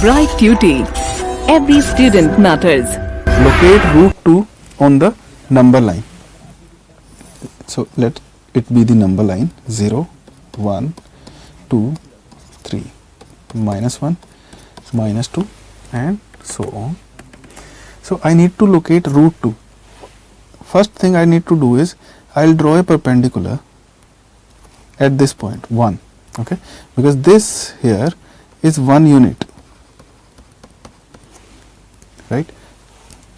Bright Tuty. Every student matters. Locate root 2 on the number line. So let it be the number line 0, 1, 2, 3, minus 1, minus 2 and so on. So I need to locate root 2. First thing I need to do is I will draw a perpendicular at this point 1, okay, because this here is 1 unit, right.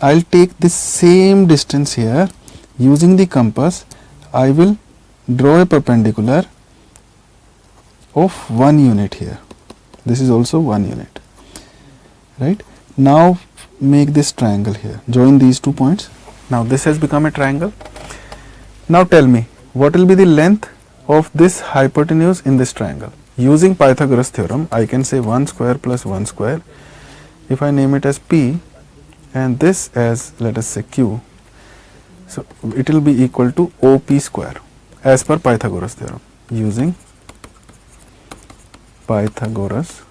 I will take this same distance here using the compass. I will draw a perpendicular of 1 unit here. This is also 1 unit, right. Now make this triangle here, join these 2 points. Now this has become a triangle. Now tell me what will be the length of this hypotenuse in this triangle. Using Pythagoras theorem I can say 1 square plus 1 square. If I name it as P and this as, let us say, Q, so it will be equal to OP square as per Pythagoras theorem, using Pythagoras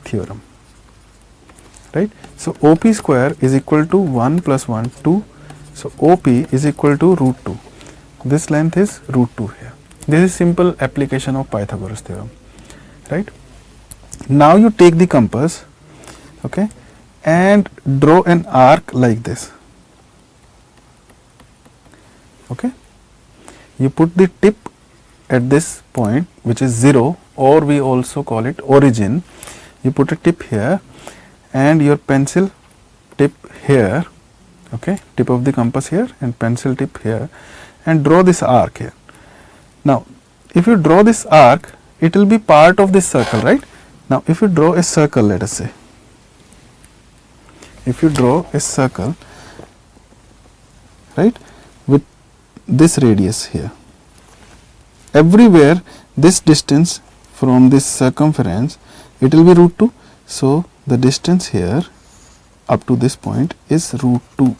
theorem, right. So OP square is equal to 1 plus 1, 2. So OP is equal to root 2. This length is root 2 here. This is simple application of Pythagoras theorem, right. Now you take the compass, okay, and draw an arc like this, okay. You put the tip at this point, which is 0, or we also call it origin. You put a tip here and your pencil tip here, okay, tip of the compass here and pencil tip here, and draw this arc here. Now if you draw this arc, it will be part of this circle, right. Now if you draw a circle, let us say, if you draw a circle, right, with this radius here, everywhere this distance from this circumference, it will be root 2. So the distance here up to this point is root 2.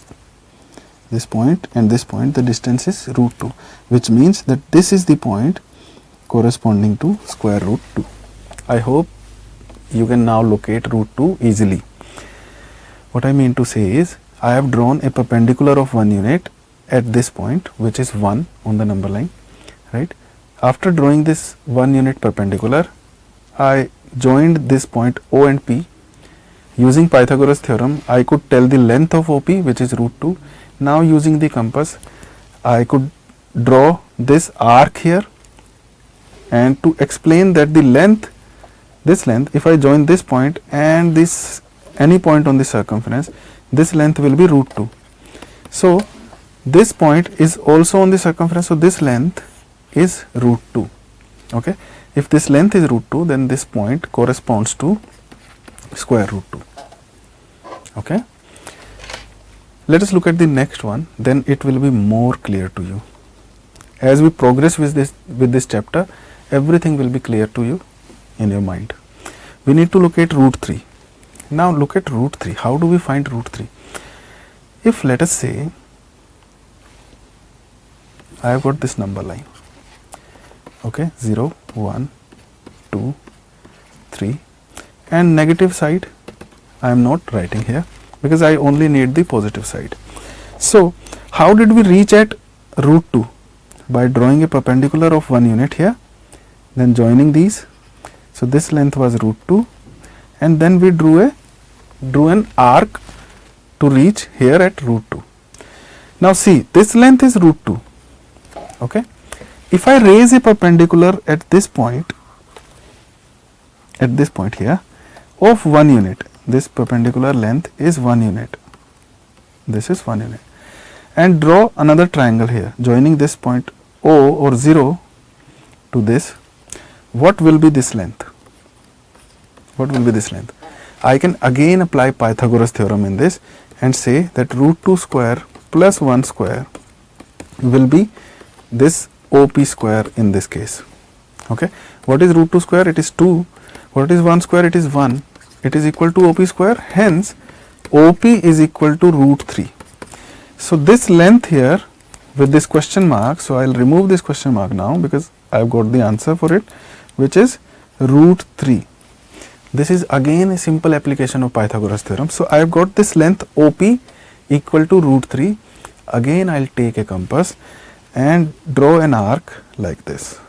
This point and this point, the distance is root 2, which means that this is the point corresponding to square root 2. I hope you can now locate root 2 easily. What I mean to say is, I have drawn a perpendicular of 1 unit at this point, which is 1 on the number line, right. After drawing this 1 unit perpendicular, I joined this point O and P. Using Pythagoras theorem, I could tell the length of OP, which is root 2. Now using the compass, I could draw this arc here, and to explain that the length, this length, if I join this point and this any point on the circumference, this length will be root 2. So this point is also on the circumference, so this length is root 2, okay. If this length is root 2, then this point corresponds to square root 2, okay. Let us look at the next one, then it will be more clear to you. As we progress with this chapter, everything will be clear to you in your mind. We need to locate root 3. Now look at root 3. How do we find root 3? If, let us say, I have got this number line, okay, 0, 1, 2, 3, and negative side I am not writing here because I only need the positive side. So how did we reach at root 2? By drawing a perpendicular of 1 unit here, then joining these. So this length was root 2, and then we drew an arc to reach here at root 2. Now see, this length is root 2, okay. If I raise a perpendicular at this point here of 1 unit, this perpendicular length is 1 unit, this is 1 unit, and draw another triangle here joining this point O or 0 to this, what will be this length? What will be this length? I can again apply Pythagoras theorem in this and say that root 2 square plus 1 square will be this OP square in this case, okay. What is root 2 square? It is 2. What is 1 square? It is 1. It is equal to OP square, hence OP is equal to root 3. So this length here with this question mark, so I will remove this question mark now because I have got the answer for it, which is root 3. This is again a simple application of Pythagoras theorem. So I have got this length OP equal to root 3. Again I will take a compass and draw an arc like this.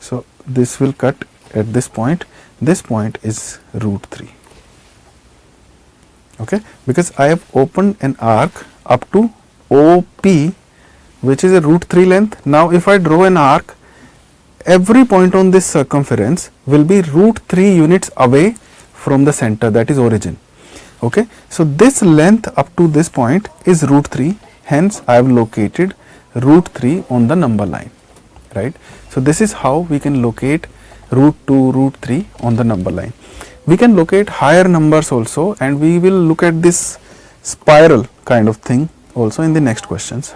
So this will cut at this point. This point is root 3. Okay, because I have opened an arc up to OP, which is a root 3 length. Now if I draw an arc, every point on this circumference will be root 3 units away from the center, that is origin. Okay, so this length up to this point is root 3, hence I have located root 3 on the number line, right. So this is how we can locate root 2, root 3 on the number line. We can locate higher numbers also, and we will look at this spiral kind of thing also in the next questions.